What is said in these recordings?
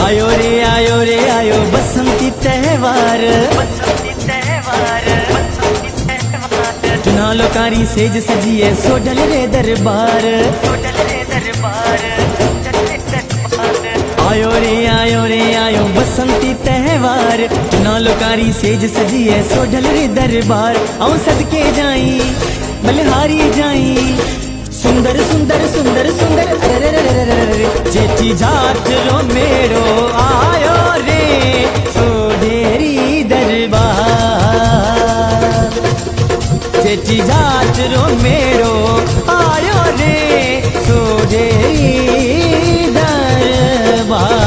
आयो रे आयो बसंती त्योहार, चुना लोकारी सेज सजिए सोडल रे दरबार। आयो रे आयो बसंती त्योहार, चुना लोकारी सेज सजिए सोडल रे दरबार। आऊं सदके जाई बलिहारी जाई, सुंदर सुंदर सुंदर सुंदर जेठी जाट रो मेरो आयो रे सोढेरी दरबार। जेठी जाट रो मेरो आयो रे सोढेरी दरबार।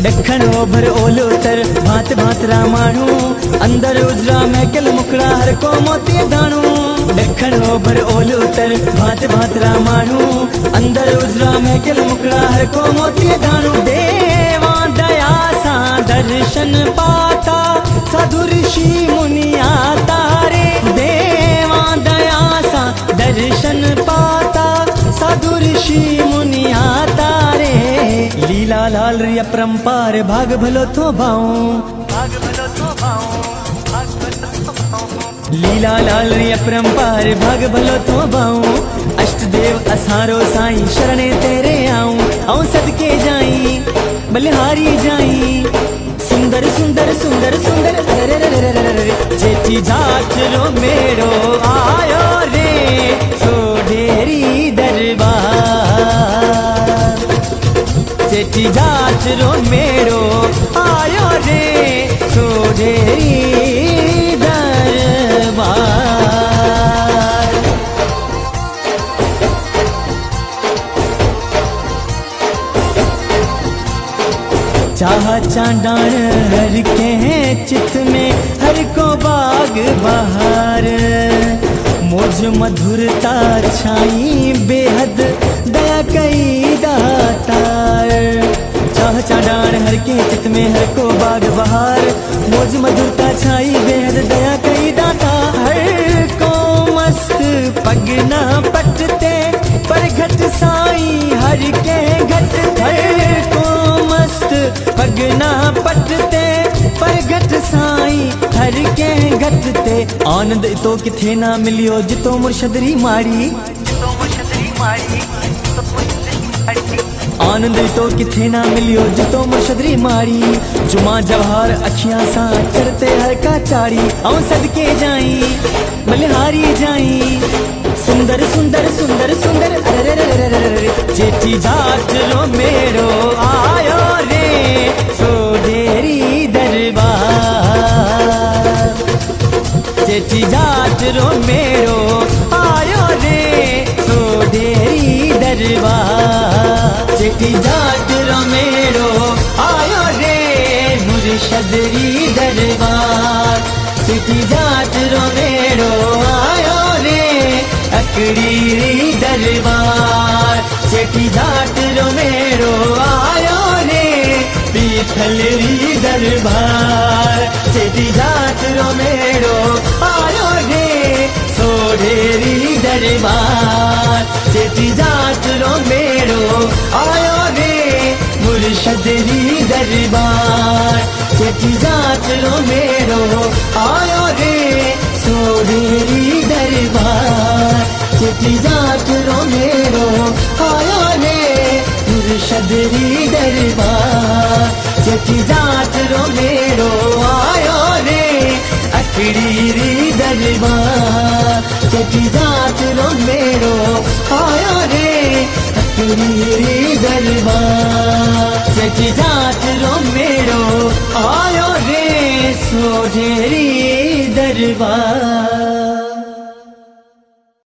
दखण ओभर ओलो तर भात भात रामाणू, अंदर उजरा मैकल मुकड़ा हर को मोती दाणू। दखण ओभर ओलो तर भात भात रामाणू, अंदर उजरा मैकल मुकड़ा हर को मोती दाणू। देवा दया सा दर्शन पाता साधु ऋषि मुनिया तारे। देवा दया सा दर्शन पाता साधु ऋषि मुनिया तारे। लीला लाल री अपरंपार भाग भलो तो भाऊं, लीला लाल री अपरंपार भाग भलो तो भाऊं। अष्टदेव असारो साईं शरणे तेरे आऊं। आऊं सदके जाई बलिहारी जाई, सुंदर सुंदर सुंदर सुंदर जेठी जाट रो मेरो आयो रे सोढेरी दरबार। जेठी जाट रो मेरो आयो रे सोढेरी दरबार। चाह चांडाण हर के चित में हर को बाग बहार। मौज मधुरता छाई बेहद दया कई दातार। चाह चांडाण हर के चित में हर को बाग बहार। मौज मधुरता छाई बेहद दया कई दाता। हर को मस्त पगना पटते पर घट साई हर के घट। हर को मस्त पगना पटते पर घट साई हर के घटते। आनंद तो किथे ना मिलियो जितो मुर्शदरी मारी। आनंद तो किथे ना मिलियो जितो मुर्शदरी मारी। जुमा जवाहर अखियां सा चढ़ते हर का चाड़ी। आऊं सदके जाई बलिहारी जाई, सुंदर सुंदर सुंदर सुंदर जेठी जाट रो मेरो आयो रे सोढेरी दरबार। जेठी जाट रो मेरो आयो रे सोढेरी दरबार। जेठी जाट रो मेरो आयो रे मुर्शदरी दरबार। जेठी जाट रो मेरो आयो रे अकड़ीरी दरबार। जेठी जाट रो मेरो आयो रे पीथलरी दरबार। जेठी जाट रो मेरो आयो रे सोढेरी दरबार। जेठी जाट रो मेरो आयो रे मुर्शदरी दरबार। जेठी जाट रो मेरो आयो रे सोढेरी दरबार। जेठी जाट रो मेरो आयो रे मुर्शदरी दरबार। जेठी जाट रो मेरो आयो रे अकड़ीरी दरबार। जेठी जाट रो मेरो आयो रे अकड़ीरी दरबार। जेठी जाट रो मेरो सोढेरी दरबार।